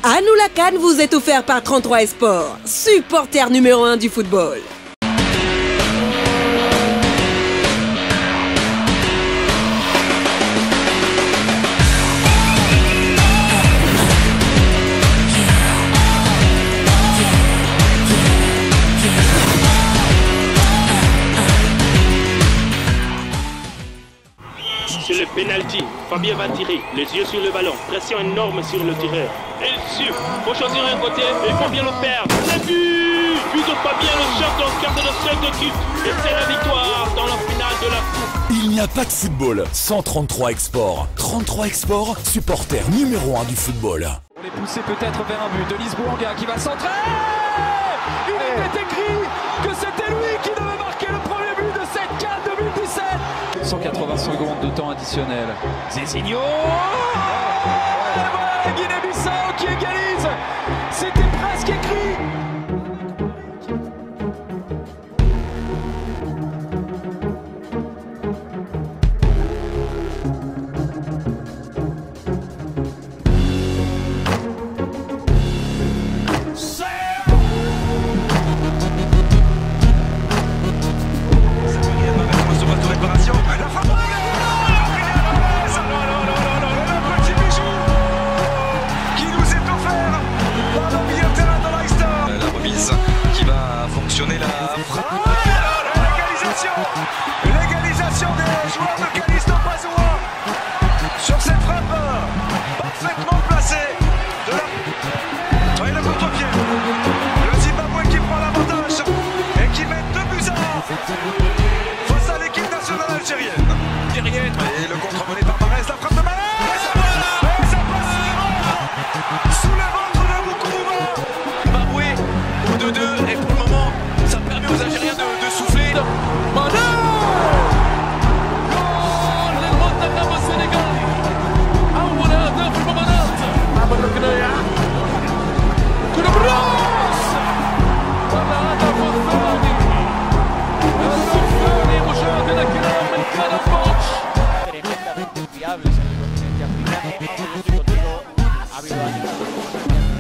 Anoula Khan vous est offert par 33 Sport, supporter numéro 1 du football. C'est le penalty. Fabien va tirer, les yeux sur le ballon, pression énorme sur le tireur. Et sûr, faut choisir un côté et il faut bien le perdre. C'est but de Fabien, le champion quart de notre équipe. Et c'est la victoire dans la finale de la Coupe. Il n'y a pas de football sans 33 Export. 33 Export, supporter numéro 1 du football. On est poussé peut-être vers un but de Lisboanga qui va centrer. Il était écrit que c'était lui qui devait marquer le premier but de cette CAN 2017. 180 secondes de temps additionnel. Zezinho. Voilà, Guinée-Bissau qui égalise. C'était presque écrit. La frappe. L'égalisation des joueurs de Callisto Pazoua sur cette frappe parfaitement placée de la... Et le contre-pied. Le Zimbabwe qui prend l'avantage et qui met 2-1 face à l'équipe nationale algérienne. Et le contre-mené par Marès, la frappe de Marès. Et ça passe sous le ventre de Boukouma. Zimbabwe au 2-2 et pour le moment ça permet aux Algériens de souffler.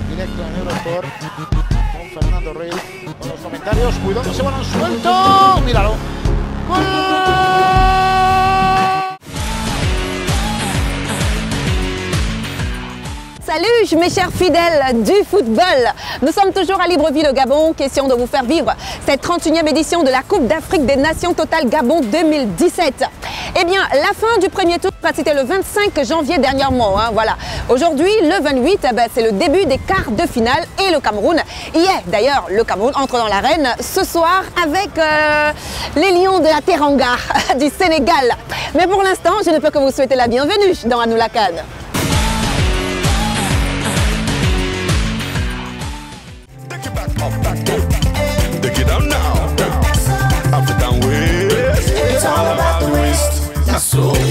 Directo en Eurosport con Fernando Reyes con los comentarios, cuidado, ese balón suelto, míralo, ¡gol! Salut mes chers fidèles du football. Nous sommes toujours à Libreville au Gabon, question de vous faire vivre cette 31e édition de la Coupe d'Afrique des Nations Total Gabon 2017. Eh bien, la fin du premier tour, c'était le 25 janvier dernièrement. Voilà. Aujourd'hui, le 28, c'est le début des quarts de finale et le Cameroun y est. D'ailleurs, le Cameroun entre dans l'arène ce soir avec les Lions de la Teranga du Sénégal. Mais pour l'instant, je ne peux que vous souhaiter la bienvenue dans Anoula Khan.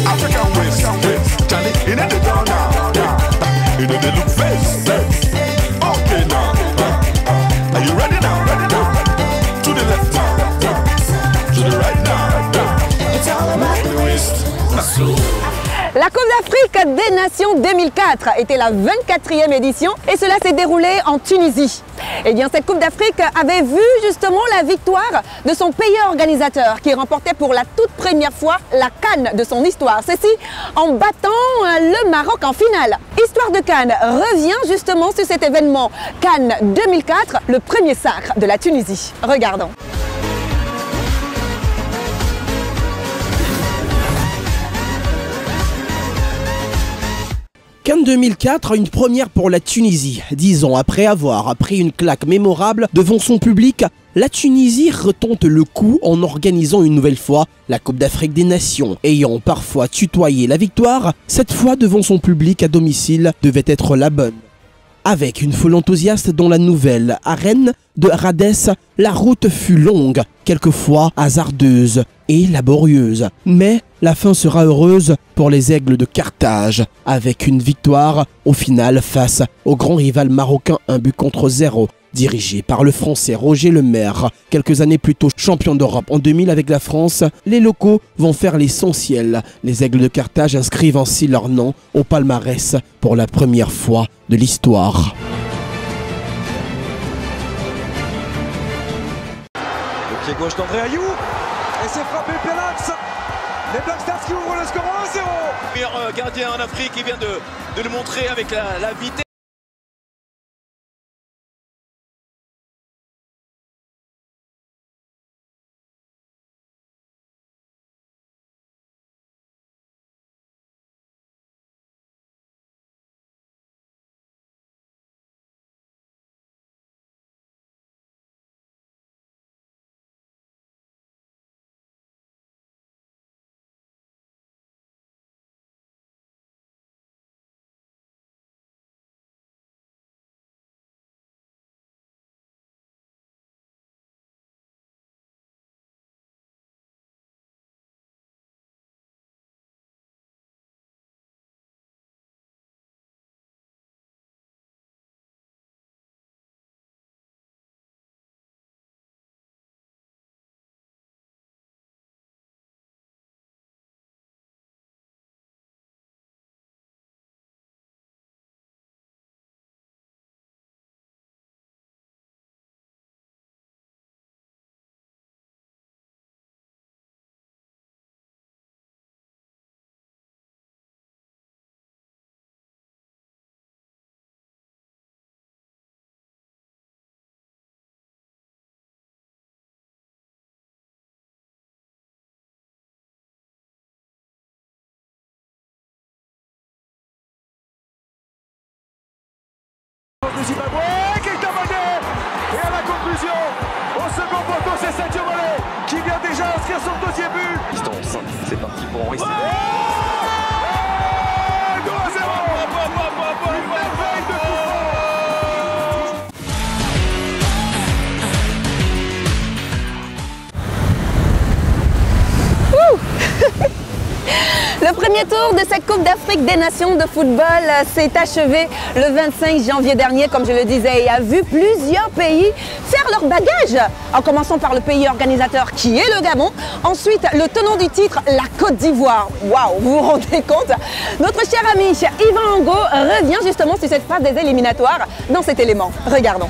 African waist, Charlie, in the down now, you know they look face, okay now, are you ready now, to the left now, to the right now, it's all about the waist, La Coupe d'Afrique des Nations 2004 était la 24e édition et cela s'est déroulé en Tunisie. Eh bien, cette Coupe d'Afrique avait vu justement la victoire de son pays organisateur qui remportait pour la toute première fois la CAN de son histoire. Ceci en battant le Maroc en finale. Histoire de CAN revient justement sur cet événement CAN 2004, le premier sacre de la Tunisie. Regardons. CAN 2004, une première pour la Tunisie. 10 ans après avoir pris une claque mémorable devant son public, la Tunisie retente le coup en organisant une nouvelle fois la Coupe d'Afrique des Nations. Ayant parfois tutoyé la victoire, cette fois devant son public à domicile devait être la bonne. Avec une foule enthousiaste dans la nouvelle arène de Radès, la route fut longue, quelquefois hasardeuse et laborieuse. Mais la fin sera heureuse pour les Aigles de Carthage, avec une victoire au final face au grand rival marocain 1-0, dirigé par le Français Roger Lemaire. Quelques années plus tôt champion d'Europe en 2000 avec la France, les locaux vont faire l'essentiel. Les Aigles de Carthage inscrivent ainsi leur nom au palmarès pour la première fois de l'histoire. Pied gauche d'André Ayou. Et c'est frappé Pélax. Les Black Stars qui ouvrent le score 1-0. Meilleur gardien en Afrique qui vient de le montrer avec la vitesse. De Zimbabwe, Keita Mané. Et à la conclusion, au second poteau, c'est Sadio Mané qui vient déjà inscrire son deuxième but. C'est parti pour Henri. 2-0. Une merveille de coup franc. Le premier tour de cette Coupe d'Afrique des Nations de football s'est achevé le 25 janvier dernier, comme je le disais, et a vu plusieurs pays faire leur bagage. En commençant par le pays organisateur qui est le Gabon, ensuite le tenant du titre, la Côte d'Ivoire. Waouh, vous vous rendez compte? Notre cher ami Yvan Ango revient justement sur cette phase des éliminatoires dans cet élément. Regardons.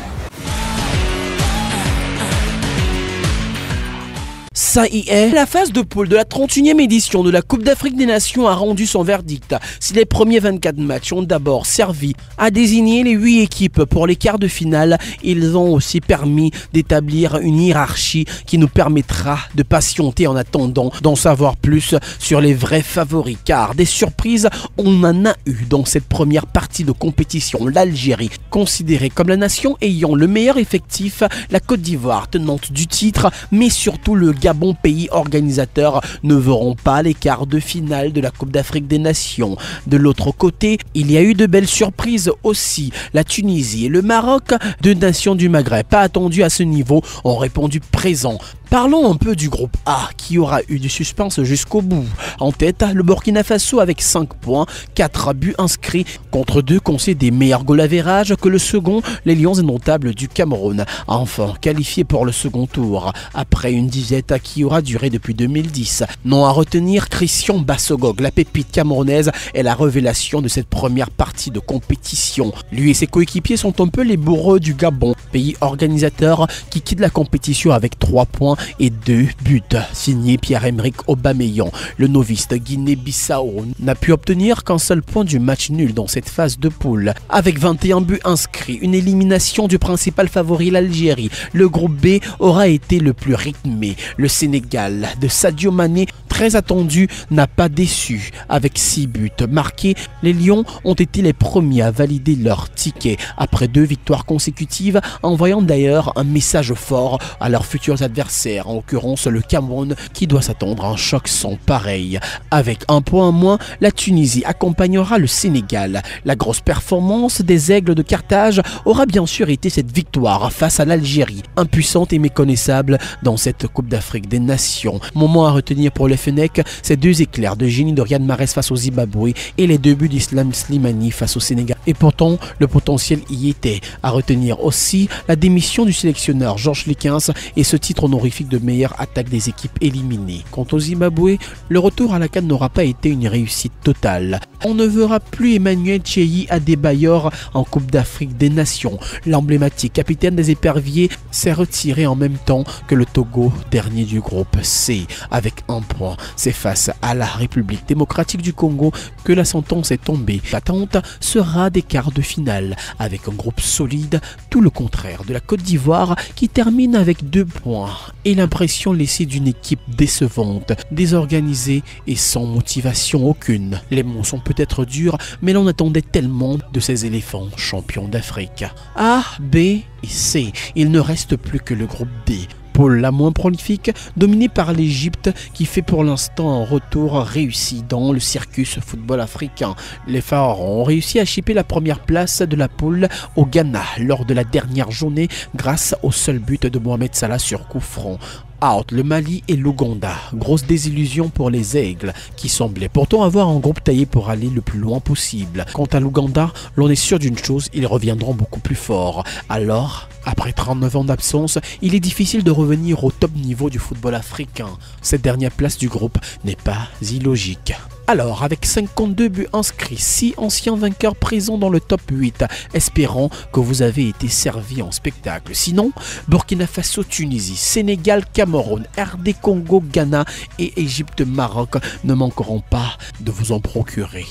Ça y est, la phase de poule de la 31e édition de la Coupe d'Afrique des Nations a rendu son verdict. Si les premiers 24 matchs ont d'abord servi à désigner les 8 équipes pour les quarts de finale, ils ont aussi permis d'établir une hiérarchie qui nous permettra de patienter en attendant d'en savoir plus sur les vrais favoris. Car des surprises, on en a eu dans cette première partie de compétition. L'Algérie, considérée comme la nation ayant le meilleur effectif, la Côte d'Ivoire, tenante du titre, mais surtout le Gabon, pays organisateur, ne verront pas les quarts de finale de la Coupe d'Afrique des Nations. De l'autre côté, il y a eu de belles surprises aussi. La Tunisie et le Maroc, deux nations du Maghreb pas attendues à ce niveau, ont répondu présent. Parlons un peu du groupe A qui aura eu du suspense jusqu'au bout. En tête, le Burkina Faso avec 5 points, 4 buts inscrits contre 2 concédés, meilleur goal average que le second, les Lions indomptables du Cameroun. Enfin, qualifié pour le second tour, après une disette qui aura duré depuis 2010. Non à retenir, Christian Bassogog, la pépite camerounaise, est la révélation de cette première partie de compétition. Lui et ses coéquipiers sont un peu les bourreaux du Gabon, pays organisateur qui quitte la compétition avec 3 points et 2 buts. Signé Pierre-Emerick Aubameyang, le novice de Guinée-Bissau n'a pu obtenir qu'un seul point du match nul dans cette phase de poule. Avec 21 buts inscrits, une élimination du principal favori, l'Algérie, le groupe B aura été le plus rythmé. Le Sénégal de Sadio Mané, très attendu, n'a pas déçu. Avec 6 buts marqués, les Lions ont été les premiers à valider leur ticket après 2 victoires consécutives, envoyant d'ailleurs un message fort à leurs futurs adversaires, en l'occurrence le Cameroun, qui doit s'attendre à un choc sans pareil. Avec un point en moins, la Tunisie accompagnera le Sénégal. La grosse performance des Aigles de Carthage aura bien sûr été cette victoire face à l'Algérie, impuissante et méconnaissable dans cette Coupe d'Afrique des Nations. Moment à retenir pour les Fennecs, ces 2 éclairs de génie de Riyad Mahrez face au Zimbabwe et les 2 buts d'Islam Slimani face au Sénégal. Et pourtant, le potentiel y était. À retenir aussi la démission du sélectionneur Georges Lekins et ce titre honorifique de meilleure attaque des équipes éliminées. Quant au Zimbabwe, le retour à la CAN n'aura pas été une réussite totale. On ne verra plus Emmanuel Tchéhi Adebayor en Coupe d'Afrique des Nations. L'emblématique capitaine des éperviers s'est retiré en même temps que le Togo, dernier du groupe C, avec 1 point. C'est face à la République démocratique du Congo que la sentence est tombée. L'attente sera des quarts de finale, avec un groupe solide, tout le contraire de la Côte d'Ivoire qui termine avec 2 points et l'impression laissée d'une équipe décevante, désorganisée et sans motivation aucune. Les mots sont peut-être durs, mais l'on attendait tellement de ces éléphants champions d'Afrique. A, B et C, il ne reste plus que le groupe D. Poule la moins prolifique, dominée par l'Égypte qui fait pour l'instant un retour réussi dans le circus football africain. Les Pharaons ont réussi à chipper la première place de la poule au Ghana lors de la dernière journée grâce au seul but de Mohamed Salah sur coup franc. Out le Mali et l'Ouganda. Grosse désillusion pour les Aigles qui semblaient pourtant avoir un groupe taillé pour aller le plus loin possible. Quant à l'Ouganda, l'on est sûr d'une chose, ils reviendront beaucoup plus forts. Alors, après 39 ans d'absence, il est difficile de revenir au top niveau du football africain. Cette dernière place du groupe n'est pas illogique. Alors, avec 52 buts inscrits, 6 anciens vainqueurs présents dans le top 8, espérons que vous avez été servis en spectacle. Sinon, Burkina Faso, Tunisie, Sénégal, Cameroun, RD Congo, Ghana et Égypte, Maroc ne manqueront pas de vous en procurer.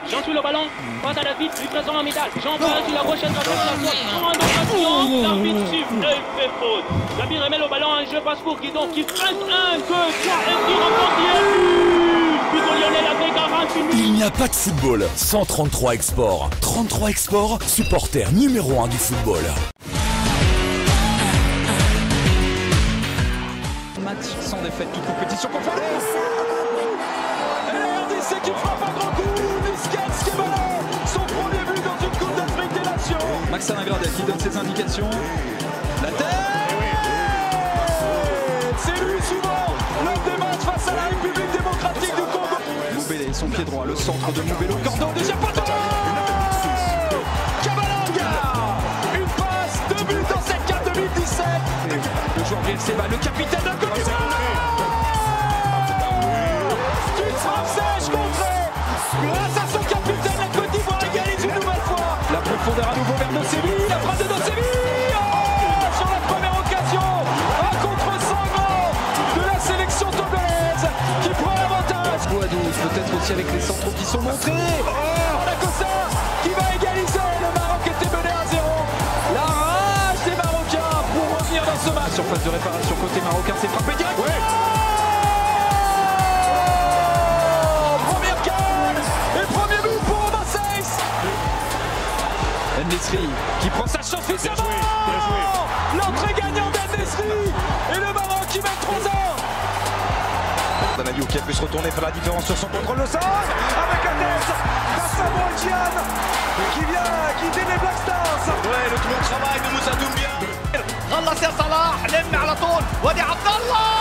Jean sur le ballon, passe à David, livraison en métal. Jean passe sur la gauche, à la droite, l'arbitre suivre, il fait faute. David remet le ballon en jeu, passe pour Guidon qui freine 1, 2, 3, et qui remporte Hugo Lionel avec 40 minutes. Il n'y a pas de football sans 33 Export. 33 Export, supporter numéro 1 du football. Match sans défaite, toute compétition confondue. Et RDC qui frappe un grand coup. Niskens qui est malin. Son premier but dans une Coupe d'Afrique des Nations. Max Gradel qui donne ses indications. La tête. C'est lui souvent l'homme des matchs face à la République démocratique du Congo. Moubélé, son pied droit, le centre de Moubélé. Cordon, deuxième poteau. Kabalanga. Une passe, 2 buts dans cette CAN 2017. Le joueur Briel Seba, le capitaine de la Côte d'Ivoire. Une frappe sèche contrée. Grâce à son capitaine, la Côte d'Ivoire égalise une nouvelle fois. La profondeur à nouveau vers Nocevi, la frappe de Nocevi. Sur la première occasion, un contre-sanglant de la sélection togolaise qui prend l'avantage. Peut-être aussi avec les centraux qui sont montrés. Dakossa qui va égaliser. Le Maroc était mené à 0. La rage des Marocains pour revenir dans ce match. Surface de réparation côté marocain, c'est frappé direct. Ouais. Première canne et premier but pour Marseille. El-Nesri qui prend sa chance puissamment. L'entrée gagnante d'El-Nesri et le Maroc qui met 3 ans. Danadiou qui a pu se retourner, faire la différence sur son contrôle de centre avec la tête d'Asamoah Gyan qui dit les Black Stars. Ouais, le bon travail de Moussa Doumbia. خلص يا صلاح لم على طول وادي عبد الله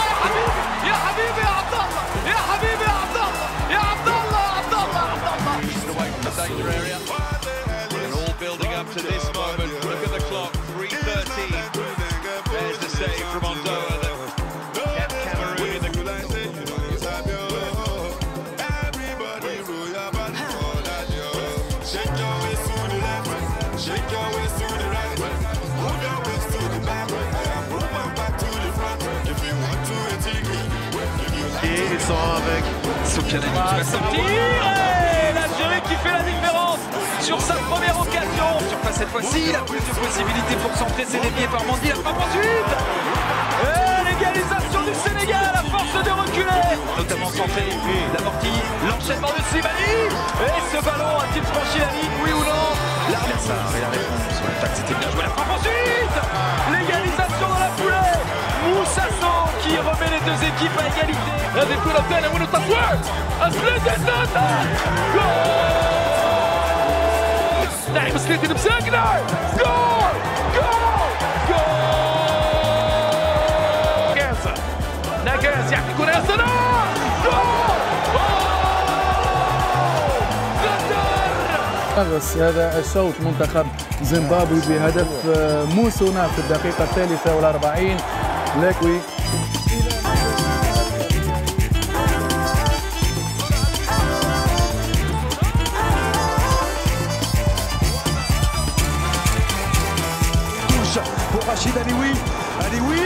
يا حبيبي يا عبد الله يا حبيبي يا عبد الله يا عبد الله عبد الله عبد الله away from the danger area. We're all building up to this moment. Look at the clock, 3:13. There's the save from Ondoa that kept Cameroon in the Ils sont avec Soufiane qui va sortir et l'Algérie qui fait la différence sur sa première occasion. Surface cette fois-ci, il a plus de possibilités pour centrer, c'est dévié par Mandy, la frappe ensuite. Et l'égalisation du Sénégal à force de reculer. Notamment centré, l'amorti, l'enchaînement de Slimani. Et ce ballon a-t-il franchi la ligne, oui ou non? L'adversaire et la réponse, l'attaque c'était bien joué, la frappe ensuite. L'égalisation dans la foulée. Moussasso qui remet les deux équipes à égalité. هذه الكرة الثانية وين التصوير سليتن جول لاعب سليتن مساكنة جول جول جول ناقاز يعطي كرة يا سلام جول بس هذا الشوط منتخب زيمبابوي بهدف موسونا في الدقيقة 43 لاكوي Rachid Alioui. Alioui.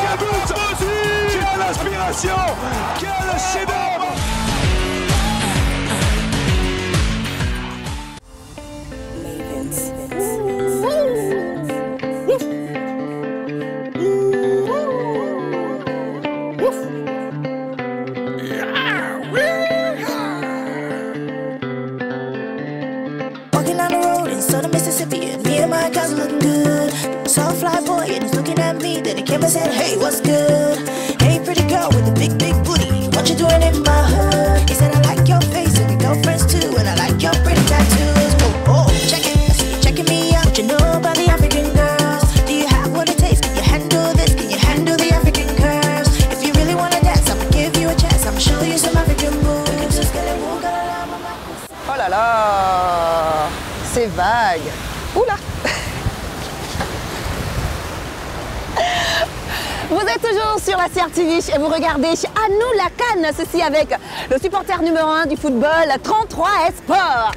Quel but ça aussi! Quelle inspiration! Quel chef-d'œuvre! Walking down the road in southern Mississippi, and me and my cousin looking good. Saw a fly boy and he's looking at me. Then he came and said, "Hey, what's good? Hey, pretty girl with a big, big booty, what you doing in my hood?" He said, "I like your face and your girlfriends too, and I like your pretty tattoos." Oh, check it, I see you checking me out. What you know about the African girls? Do you have what it takes? Can you handle this? Can you handle the African curves? If you really wanna dance, I'ma give you a chance. I'ma show you some African moves. Oh là là, c'est vague. Oula. Vous êtes toujours sur la CRTV et vous regardez à nous la Cannes, ceci avec le supporter numéro 1 du football, 33 Sport.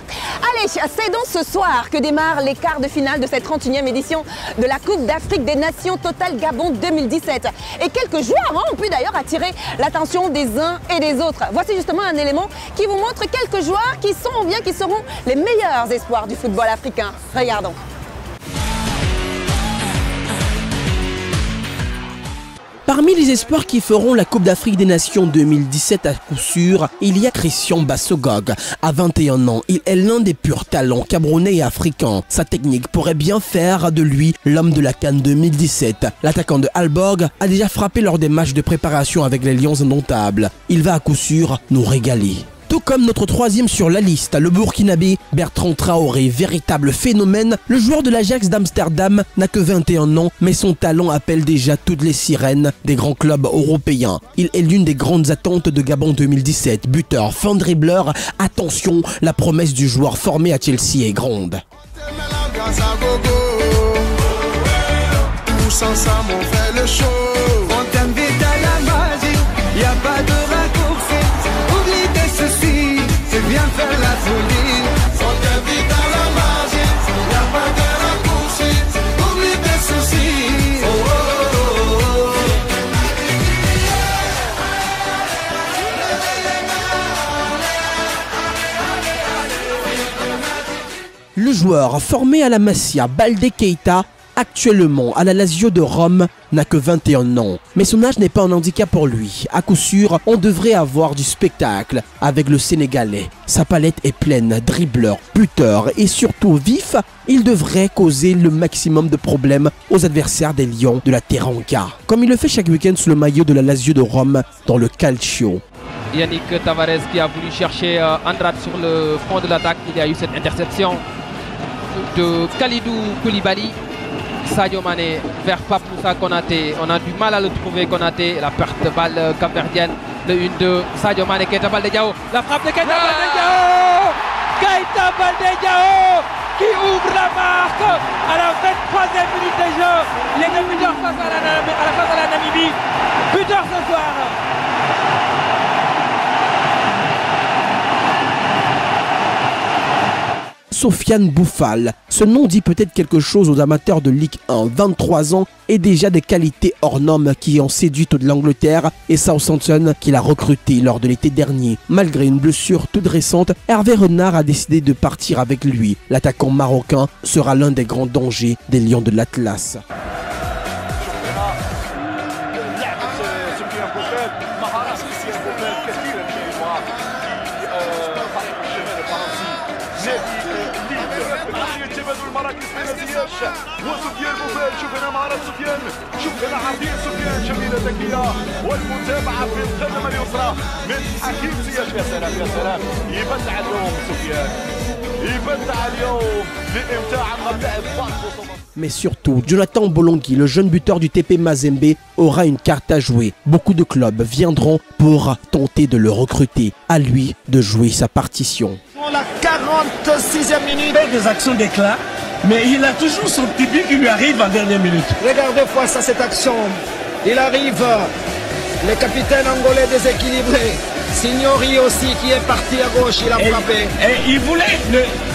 Allez, c'est donc ce soir que démarrent les quarts de finale de cette 31e édition de la Coupe d'Afrique des Nations Total Gabon 2017. Et quelques joueurs ont pu d'ailleurs attirer l'attention des uns et des autres. Voici justement un élément qui vous montre quelques joueurs qui sont ou bien qui seront les meilleurs espoirs du football africain. Regardons. Parmi les espoirs qui feront la Coupe d'Afrique des Nations 2017 à coup sûr, il y a Christian Bassogog. À 21 ans, il est l'un des purs talents camerounais et africains. Sa technique pourrait bien faire de lui l'homme de la CAN 2017. L'attaquant de Aalborg a déjà frappé lors des matchs de préparation avec les Lions indomptables. Il va à coup sûr nous régaler. Tout comme notre troisième sur la liste, le Burkinabé Bertrand Traoré, véritable phénomène, le joueur de l'Ajax d'Amsterdam n'a que 21 ans, mais son talent appelle déjà toutes les sirènes des grands clubs européens. Il est l'une des grandes attentes de Gabon 2017, buteur, fin dribbleur, attention, la promesse du joueur formé à Chelsea est grande. Tous ensemble on fait le show. On t'invite à la magie, y a pas de raccourci. Oublie tes soucis, c'est bien faire la folie. On t'invite à la magie, y a pas de raccourci. Oublie tes soucis. Oh, oh, oh, oh. Le joueur formé à la Masia, Baldé Keita, actuellement à la Lazio de Rome, n'a que 21 ans. Mais son âge n'est pas un handicap pour lui. À coup sûr, on devrait avoir du spectacle avec le Sénégalais. Sa palette est pleine, dribbleur, buteur et surtout vif. Il devrait causer le maximum de problèmes aux adversaires des Lions de la Teranga, comme il le fait chaque week-end sous le maillot de la Lazio de Rome dans le Calcio. Yannick Tavares qui a voulu chercher Andrade sur le front de l'attaque. Il y a eu cette interception de Kalidou Koulibaly. Sadio Mané vers Papoussa Konaté. On a du mal à le trouver, Konaté. La perte de balle capverdienne. Le 1-2. Sadio Mané, Keita Baldé Diao. La frappe de Keita Baldé Diao. Keita Baldé Diao qui ouvre la marque à la 23e minute de jeu. Les deux buteurs face à la Namibie. Buteur ce soir. Sofiane Boufal. Ce nom dit peut-être quelque chose aux amateurs de Ligue 1. 23 ans et déjà des qualités hors normes qui ont séduit toute l'Angleterre et Southampton qui l'a recruté lors de l'été dernier. Malgré une blessure toute récente, Hervé Renard a décidé de partir avec lui. L'attaquant marocain sera l'un des grands dangers des Lions de l'Atlas. وسفيان بوفال شوف هنا مهارة سفيان شوف هنا عرضية سفيان جميلة ذكية والمتابعة في القدم اليسرى من حكيم زياش. يا سلام يا سلام يبدع اليوم سفيان يبدع اليوم لإمتاع المبدأ. Mais surtout, Jonathan Bolongi, le jeune buteur du TP Mazembe, aura une carte à jouer. Beaucoup de clubs viendront pour tenter de le recruter. À lui de jouer sa partition. La 46e minute. Des actions d'éclat, mais il a toujours son petit but qui lui arrive en dernière minute. Regardez face à cette action. Il arrive, le capitaine angolais déséquilibré. Signori aussi qui est parti à gauche, il a frappé. Et il voulait,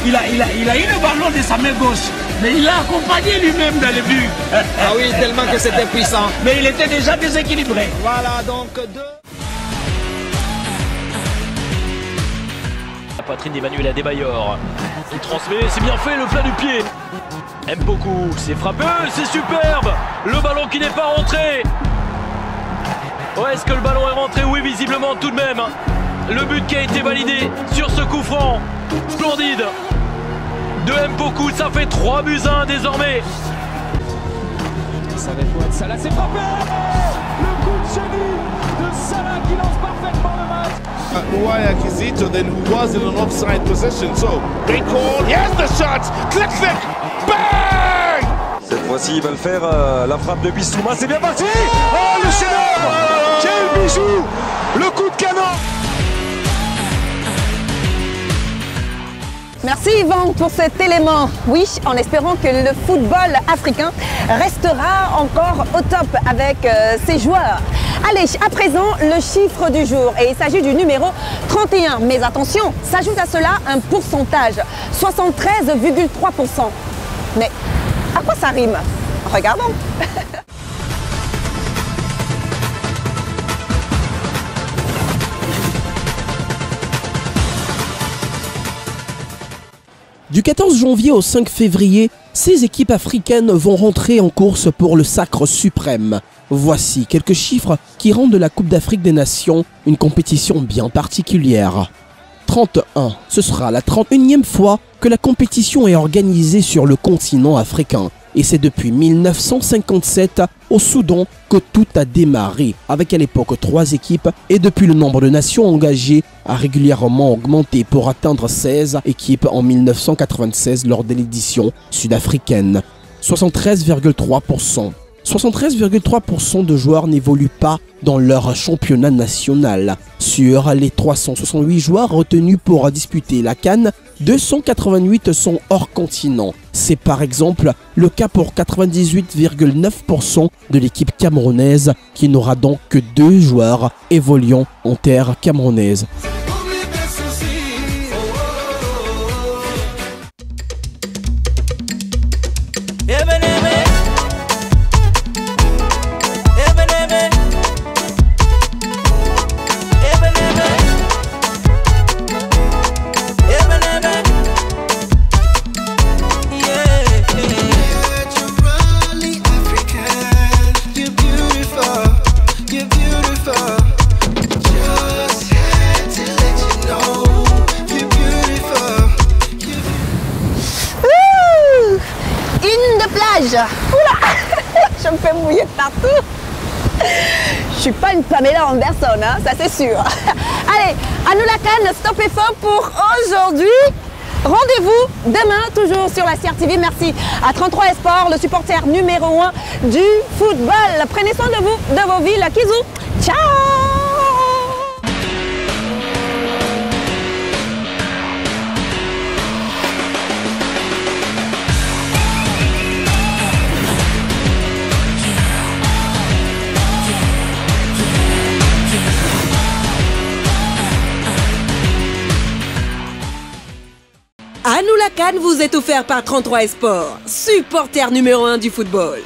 il a eu le ballon de sa main gauche. Mais il l'a accompagné lui-même dans le but. Ah oui, tellement que c'était puissant. Mais il était déjà déséquilibré. Voilà, donc La poitrine d'Emmanuel Adebayor. Il transmet, c'est bien fait, le plat du pied. Aime beaucoup, c'est frappé, c'est superbe. Le ballon qui n'est pas rentré. Ouais, est-ce que le ballon est rentré? Oui, visiblement tout de même. Le but qui a été validé sur ce coup franc. Splendide. De Mpoku, ça fait 3-1 désormais. Ça va être Salah, c'est frappé. Le coup de génie de Salah qui lance parfaitement le match. Waya Kizito, then who was in an offside position. So, great call. Here's the shot. Click, click. Bang! Cette fois-ci, il va le faire. La frappe de Bissouma, c'est bien parti. Oh, le chef-d'œuvre! Quel bijou! Le coup de canon! Merci Yvan pour cet élément. Oui, en espérant que le football africain restera encore au top avec ses joueurs. Allez, à présent, le chiffre du jour. Et il s'agit du numéro 31. Mais attention, s'ajoute à cela un pourcentage, 73,3%. Mais à quoi ça rime? Regardons. Du 14 janvier au 5 février, 6 équipes africaines vont rentrer en course pour le sacre suprême. Voici quelques chiffres qui rendent la Coupe d'Afrique des Nations une compétition bien particulière. 31, ce sera la 31e fois que la compétition est organisée sur le continent africain. Et c'est depuis 1957 au Soudan que tout a démarré, avec à l'époque 3 équipes, et depuis le nombre de nations engagées a régulièrement augmenté pour atteindre 16 équipes en 1996 lors de l'édition sud-africaine. 73,3%. 73,3% de joueurs n'évoluent pas dans leur championnat national. Sur les 368 joueurs retenus pour disputer la CAN, 288 sont hors continent. C'est par exemple le cas pour 98,9% de l'équipe camerounaise qui n'aura donc que 2 joueurs évoluant en terre camerounaise. Oula, je me fais mouiller partout. Je suis pas une Pamela Anderson, hein, ça c'est sûr. Allez, à nous la CAN, stop et fort pour aujourd'hui. Rendez-vous demain, toujours sur la CRTV. Merci à 33 Esport, le supporter numéro 1 du football. Prenez soin de vous, de vos villes. Kizou, ciao! À nous la CAN vous est offert par 33 Esport, supporter numéro 1 du football.